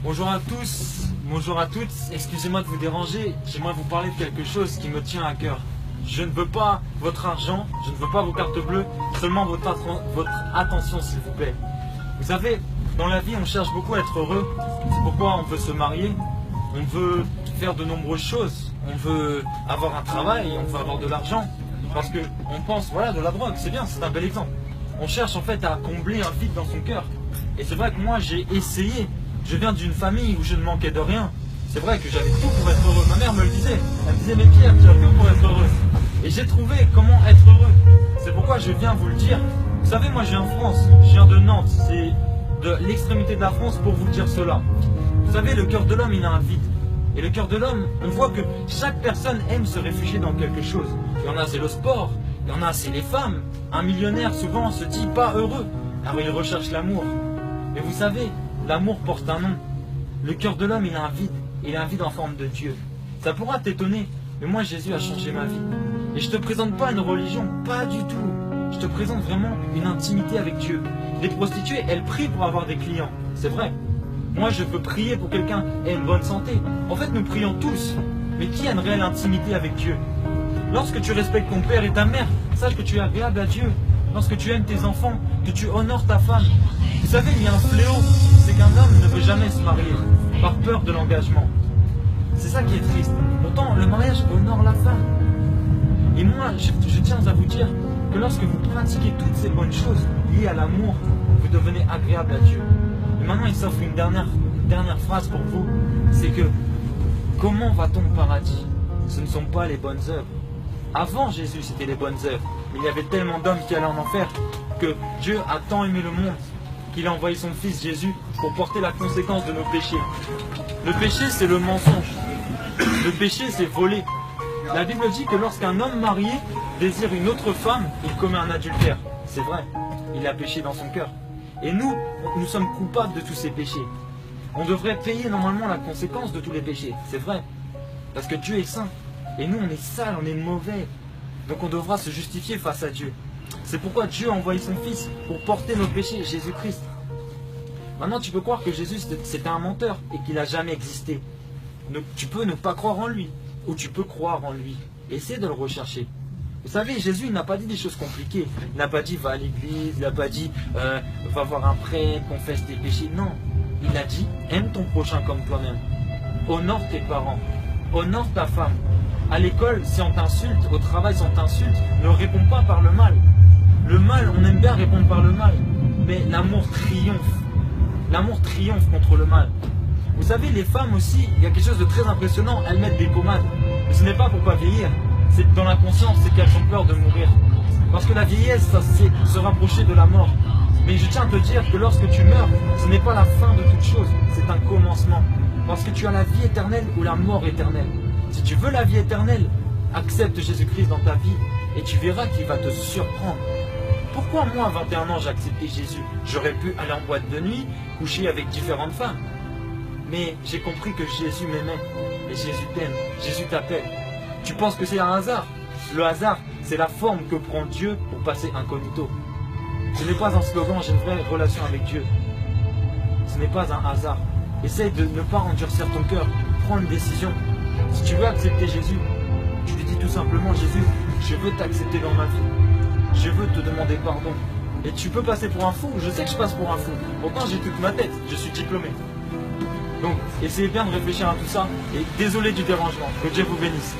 Bonjour à tous, bonjour à toutes, excusez-moi de vous déranger, j'aimerais vous parler de quelque chose qui me tient à cœur. Je ne veux pas votre argent, je ne veux pas vos cartes bleues, seulement votre attention s'il vous plaît. Vous savez, dans la vie on cherche beaucoup à être heureux, c'est pourquoi on veut se marier, on veut faire de nombreuses choses, on veut avoir un travail, on veut avoir de l'argent, parce qu'on pense, voilà, de la drogue, c'est bien, c'est un bel exemple. On cherche en fait à combler un vide dans son cœur. Et c'est vrai que moi j'ai essayé. Je viens d'une famille où je ne manquais de rien. C'est vrai que j'avais tout pour être heureux. Ma mère me le disait. Elle me disait, mais Pierre, tu as tout pour être heureux. Et j'ai trouvé comment être heureux. C'est pourquoi je viens vous le dire. Vous savez, moi je viens en France. Je viens de Nantes. C'est de l'extrémité de la France pour vous dire cela. Vous savez, le cœur de l'homme, il a un vide. Et le cœur de l'homme, on voit que chaque personne aime se réfugier dans quelque chose. Il y en a, c'est le sport. Il y en a, c'est les femmes. Un millionnaire, souvent, se dit pas heureux. Alors il recherche l'amour. Mais vous savez, l'amour porte un nom. Le cœur de l'homme, il a un vide. Il a un vide en forme de Dieu. Ça pourra t'étonner, mais moi, Jésus a changé ma vie. Et je te présente pas une religion, pas du tout. Je te présente vraiment une intimité avec Dieu. Les prostituées, elles prient pour avoir des clients. C'est vrai. Moi, je peux prier pour quelqu'un ait une bonne santé. En fait, nous prions tous. Mais qui a une réelle intimité avec Dieu? Lorsque tu respectes ton père et ta mère, sache que tu es agréable à Dieu. Lorsque tu aimes tes enfants, que tu honores ta femme. Vous savez, il y a un fléau, c'est qu'un homme ne veut jamais se marier, par peur de l'engagement. C'est ça qui est triste. Pourtant, le mariage honore la femme. Et moi, je tiens à vous dire que lorsque vous pratiquez toutes ces bonnes choses liées à l'amour, vous devenez agréable à Dieu. Et maintenant, il s'offre une dernière phrase pour vous, c'est que comment va-t-on au paradis? Ce ne sont pas les bonnes œuvres. Avant Jésus, c'était les bonnes œuvres. Mais il y avait tellement d'hommes qui allaient en enfer que Dieu a tant aimé le monde qu'il a envoyé son fils Jésus pour porter la conséquence de nos péchés. Le péché, c'est le mensonge. Le péché, c'est voler. La Bible dit que lorsqu'un homme marié désire une autre femme, il commet un adultère. C'est vrai, il a péché dans son cœur. Et nous sommes coupables de tous ces péchés. On devrait payer normalement la conséquence de tous les péchés. C'est vrai, parce que Dieu est saint. Et nous, on est sales, on est mauvais. Donc on devra se justifier face à Dieu. C'est pourquoi Dieu a envoyé son Fils pour porter nos péchés, Jésus-Christ. Maintenant, tu peux croire que Jésus, c'était un menteur et qu'il n'a jamais existé. Tu peux ne pas croire en lui, ou tu peux croire en lui. Essaie de le rechercher. Vous savez, Jésus, il n'a pas dit des choses compliquées. Il n'a pas dit, va à l'église, il n'a pas dit, va voir un prêtre, confesse tes péchés. Non, il a dit, aime ton prochain comme toi-même. Honore tes parents, honore ta femme. À l'école, si on t'insulte, au travail, si on t'insulte, ne réponds pas par le mal. Le mal, on aime bien répondre par le mal. Mais l'amour triomphe. L'amour triomphe contre le mal. Vous savez, les femmes aussi, il y a quelque chose de très impressionnant, elles mettent des pommades. Mais ce n'est pas pour pas vieillir. C'est dans la conscience, c'est qu'elles ont peur de mourir. Parce que la vieillesse, ça c'est se rapprocher de la mort. Mais je tiens à te dire que lorsque tu meurs, ce n'est pas la fin de toute chose, c'est un commencement. Parce que tu as la vie éternelle ou la mort éternelle. Si tu veux la vie éternelle, accepte Jésus-Christ dans ta vie et tu verras qu'il va te surprendre. Pourquoi moi, à 21 ans, j'ai accepté Jésus? J'aurais pu aller en boîte de nuit, coucher avec différentes femmes. Mais j'ai compris que Jésus m'aimait. Et Jésus t'aime, Jésus t'appelle. Tu penses que c'est un hasard? Le hasard, c'est la forme que prend Dieu pour passer incognito. Ce n'est pas un slogan, j'ai une vraie relation avec Dieu. Ce n'est pas un hasard. Essaye de ne pas endurcir ton cœur. Prends une décision. Si tu veux accepter Jésus, tu lui dis tout simplement, Jésus, je veux t'accepter dans ma vie. Je veux te demander pardon. Et tu peux passer pour un fou, je sais que je passe pour un fou. Pourtant j'ai toute ma tête, je suis diplômé. Donc essayez bien de réfléchir à tout ça. Et désolé du dérangement, que Dieu vous bénisse.